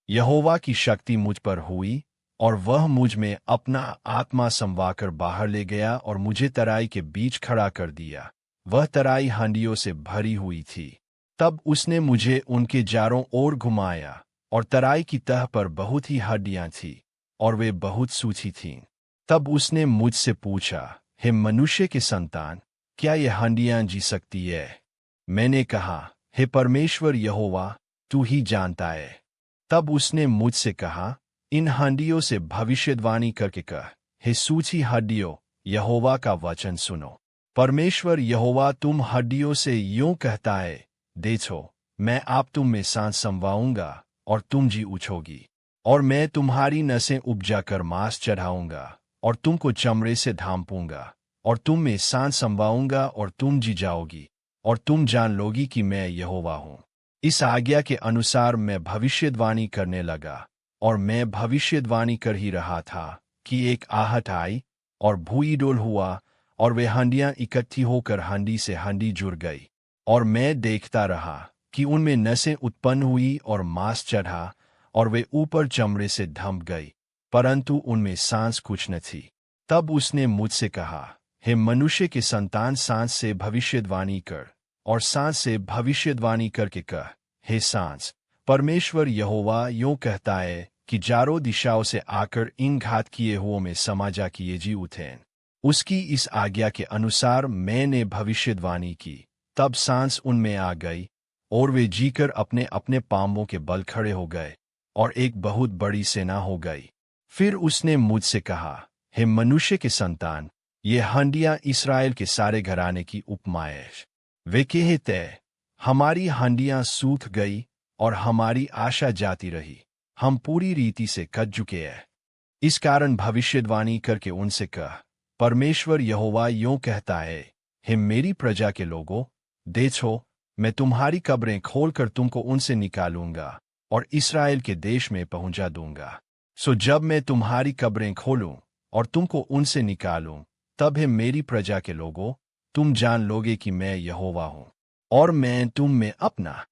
यहोवा की शक्ति मुझ पर हुई और वह मुझ में अपना आत्मा समवाकर बाहर ले गया और मुझे तराई के बीच खड़ा कर दिया। वह तराई हांडियों से भरी हुई थी। तब उसने मुझे उनके चारों ओर घुमाया और तराई की तह पर बहुत ही हड्डियां थीं और वे बहुत सूखी थीं। तब उसने मुझसे पूछा, हे मनुष्य के संतान, क्या ये हांडियां जी सकती है? मैंने कहा, हे परमेश्वर यहोवा, तू ही जानता है। तब उसने मुझसे कहा, इन हांडियों से भविष्यवाणी करके कह, हे सूखी हड्डियों, यहोवा का वचन सुनो। परमेश्वर यहोवा तुम हड्डियों से यूं कहता है, देखो, मैं आप तुम में सांस समवाऊंगा और तुम जी उठोगी, और मैं तुम्हारी नसें उपजा कर मांस चढ़ाऊंगा और तुमको चमड़े से ढांपूंगा, और तुम में सांस समवाऊंगा और तुम जी जाओगी, और तुम जान लोगी कि मैं यहोवा हूँ। इस आज्ञा के अनुसार मैं भविष्यवाणी करने लगा, और मैं भविष्यवाणी कर ही रहा था कि एक आहट आई और भूई डोल हुआ, और वे हांडियां इकट्ठी होकर हांडी से हांडी जुड़ गई, और मैं देखता रहा कि उनमें नसें उत्पन्न हुई और मांस चढ़ा, और वे ऊपर चमड़े से ढंप गई, परंतु उनमें सांस कुछ न थी। तब उसने मुझसे कहा, हे मनुष्य के संतान, सांस से भविष्यवाणी कर, और सांस से भविष्यवाणी करके कह, हे सांस, परमेश्वर यहोवा यूं कहता है कि चारों दिशाओं से आकर इन घात किए हुओं में समाजा किए जी उठें। उसकी इस आज्ञा के अनुसार मैंने भविष्यवाणी की। तब सांस उनमें आ गई, और वे जीकर अपने अपने पांवों के बल खड़े हो गए, और एक बहुत बड़ी सेना हो गई। फिर उसने मुझसे कहा, हे मनुष्य के संतान, ये हांडियां इस्राएल के सारे घराने की उपमाएं हैं। वे कहते, हमारी हांडियां सूख गई और हमारी आशा जाती रही, हम पूरी रीति से कट चुके हैं। इस कारण भविष्यवाणी करके उनसे कह, परमेश्वर यहोवा यूं कहता है, हे मेरी प्रजा के लोगों, देखो, मैं तुम्हारी कब्रें खोलकर तुमको उनसे निकालूंगा और इस्राएल के देश में पहुंचा दूंगा। सो जब मैं तुम्हारी कब्रें खोलूं और तुमको उनसे निकालूं, तब हे मेरी प्रजा के लोगों, तुम जान लोगे कि मैं यहोवा हूं, और मैं तुम में अपना